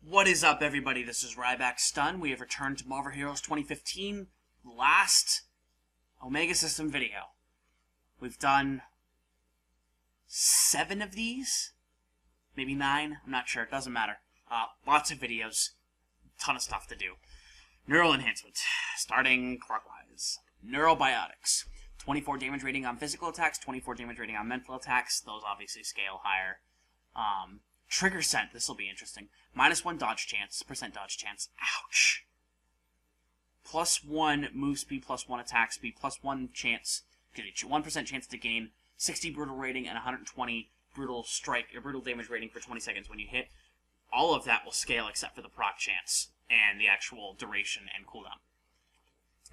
What is up, everybody? This is RybackStun. We have returned to Marvel Heroes 2015, last Omega System video. We've done 7 of these? Maybe 9? I'm not sure. It doesn't matter. Lots of videos. Ton of stuff to do. Neural Enhancement. Starting clockwise. Neurobiotics. 24 damage rating on physical attacks, 24 damage rating on mental attacks. Those obviously scale higher. Trigger scent. This will be interesting. -1 dodge chance. Percent dodge chance. Ouch. +1 move speed, +1 attack speed, +1 chance. 1% chance to gain 60 brutal rating and 120 brutal strike or brutal damage rating for 20 seconds when you hit. All of that will scale except for the proc chance and the actual duration and cooldown.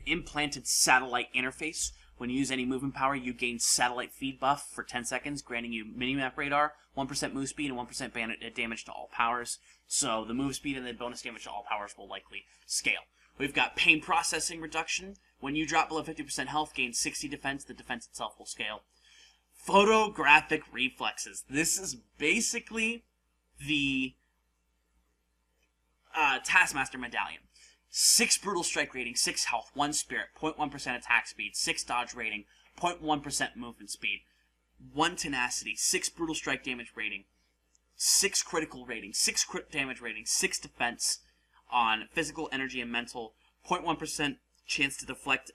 Implanted satellite interface. When you use any movement power, you gain satellite feed buff for 10 seconds, granting you minimap radar, 1% move speed, and 1% damage to all powers. So the move speed and the bonus damage to all powers will likely scale. We've got pain processing reduction. When you drop below 50% health, gain 60 defense. The defense itself will scale. Photographic reflexes. This is basically the Taskmaster medallion. 6 brutal strike rating, 6 health, 1 spirit, 0.1% attack speed, 6 dodge rating, 0.1% movement speed, 1 tenacity, 6 brutal strike damage rating, 6 critical rating, 6 crit damage rating, 6 defense on physical, energy, and mental, 0.1% chance to deflect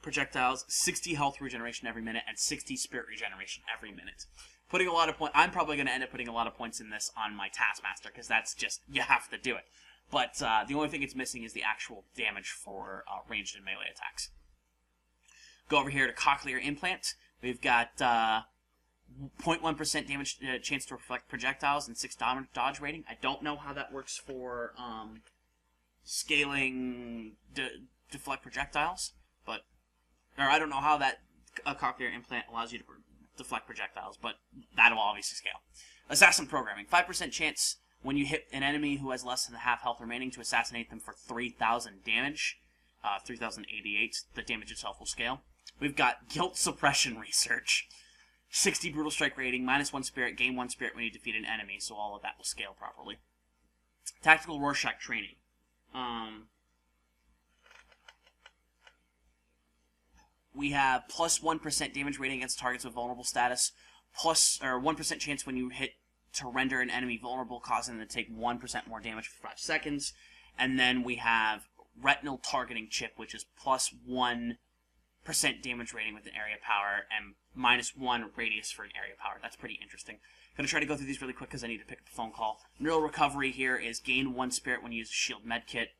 projectiles, 60 health regeneration every minute, and 60 spirit regeneration every minute. Putting a lot of points. I'm probably going to end up putting a lot of points in this on my Taskmaster because that's just, you have to do it. But the only thing it's missing is the actual damage for ranged and melee attacks. Go over here to Cochlear Implant. We've got 0.1% damage chance to reflect projectiles and 6 dodge rating. I don't know how that works for scaling deflect projectiles, or I don't know how that Cochlear Implant allows you to deflect projectiles, but that'll obviously scale. Assassin programming. 5% chance when you hit an enemy who has less than half health remaining to assassinate them for 3,000 damage. 3,088. The damage itself will scale. We've got guilt suppression research. 60 brutal strike rating, -1 spirit, gain 1 spirit when you defeat an enemy, so all of that will scale properly. Tactical Rorschach training. We have +1% damage rating against targets with vulnerable status, 1% chance when you hit to render an enemy vulnerable, causing them to take 1% more damage for 5 seconds. And then we have Retinal Targeting Chip, which is +1% damage rating with an area power and -1 radius for an area power. That's pretty interesting. I'm going to try to go through these really quick because I need to pick up the phone call. Neural Recovery here is gain 1 spirit when you use a shield medkit.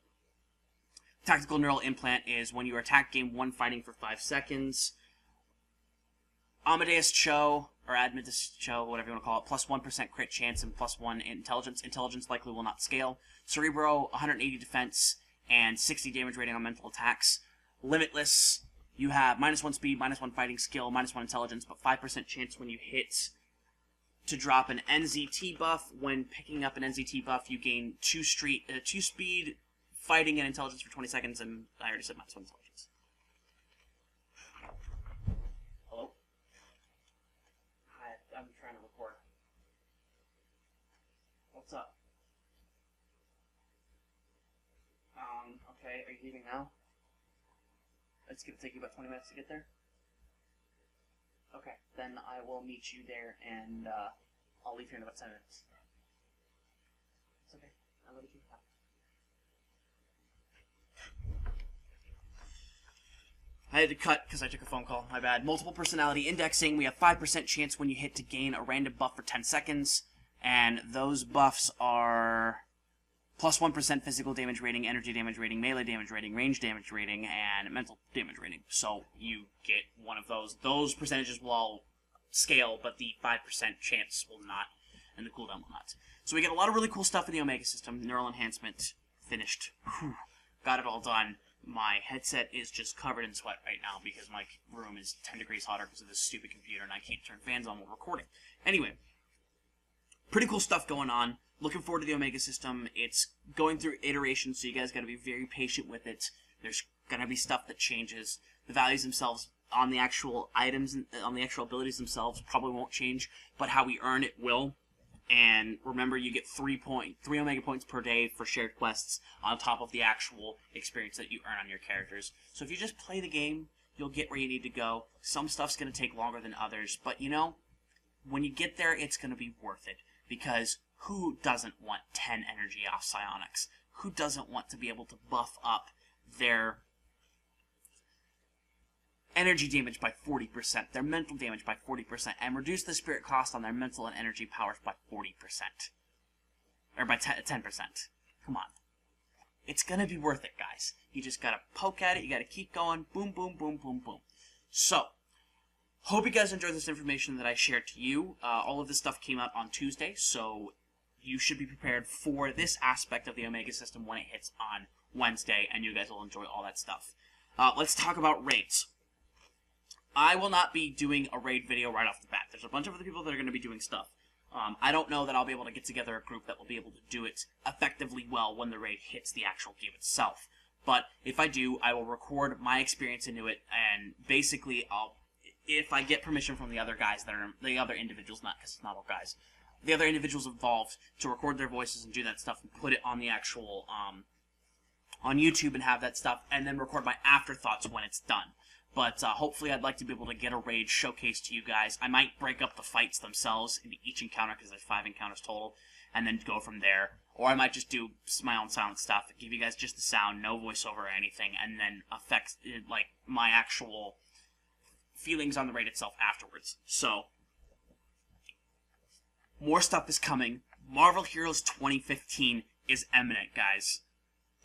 Tactical Neural Implant is when you are attacked, gain 1 fighting for 5 seconds. Amadeus Cho, or Admetus Cho, whatever you want to call it, +1% crit chance and +1 intelligence. Intelligence likely will not scale. Cerebro, 180 defense and 60 damage rating on mental attacks. Limitless, you have -1 speed, -1 fighting skill, -1 intelligence, but 5% chance when you hit to drop an NZT buff. When picking up an NZT buff, you gain 2 speed, fighting, and intelligence for 20 seconds, and I already said -1 intelligence. Hello? Hi, I'm trying to record. What's up? Okay, are you leaving now? It's going to take you about 20 minutes to get there? Okay, then I will meet you there, and I'll leave here in about 10 minutes. It's okay. I'll let you talk. I had to cut because I took a phone call. My bad. Multiple personality indexing. We have 5% chance when you hit to gain a random buff for 10 seconds. And those buffs are +1% physical damage rating, energy damage rating, melee damage rating, range damage rating, and mental damage rating. So you get one of those. Those percentages will all scale, but the 5% chance will not, and the cooldown will not. So we get a lot of really cool stuff in the Omega system. Neural Enhancement finished. Whew. Got it all done. My headset is just covered in sweat right now because my room is 10 degrees hotter because of this stupid computer and I can't turn fans on while recording. Anyway, pretty cool stuff going on. Looking forward to the Omega system. It's going through iterations, so you guys got to be very patient with it. There's going to be stuff that changes. The values themselves on the actual items, on the actual abilities themselves probably won't change, but how we earn it will. And remember, you get 3 Omega points per day for shared quests on top of the actual experience that you earn on your characters. So if you just play the game, you'll get where you need to go. Some stuff's going to take longer than others, but you know, when you get there, it's going to be worth it. Because who doesn't want 10 energy off psionics? Who doesn't want to be able to buff up their energy damage by 40%, their mental damage by 40%, and reduce the spirit cost on their mental and energy powers by 40%. Or by 10%. Come on. It's gonna be worth it, guys. You just gotta poke at it, you gotta keep going, boom, boom, boom, boom, boom. So, hope you guys enjoyed this information that I shared to you. All of this stuff came out on Tuesday, so you should be prepared for this aspect of the Omega system when it hits on Wednesday, and you guys will enjoy all that stuff. Let's talk about raids. I will not be doing a raid video right off the bat. There's a bunch of other people that are going to be doing stuff. I don't know that I'll be able to get together a group that will be able to do it effectively well when the raid hits the actual game itself. But if I do, I will record my experience into it, and basically, if I get permission from the other guys that are, the other individuals, not because it's not all guys, the other individuals involved, to record their voices and do that stuff and put it on the actual, on YouTube and have that stuff, and then record my afterthoughts when it's done. But hopefully I'd like to be able to get a raid showcase to you guys. I might break up the fights themselves into each encounter, because there's 5 encounters total, and then go from there. Or I might just do my own silent stuff, give you guys just the sound, no voiceover or anything, and then affect, like, my actual feelings on the raid itself afterwards. So, more stuff is coming. Marvel Heroes 2015 is imminent, guys.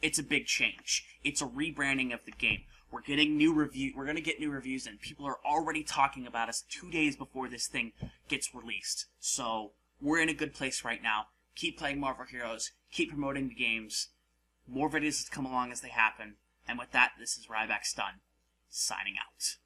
It's a big change. It's a rebranding of the game. We're getting new review. We're gonna get new reviews, and people are already talking about us 2 days before this thing gets released. So we're in a good place right now. Keep playing Marvel Heroes. Keep promoting the games. More videos come along as they happen. And with that, this is RybackStun, signing out.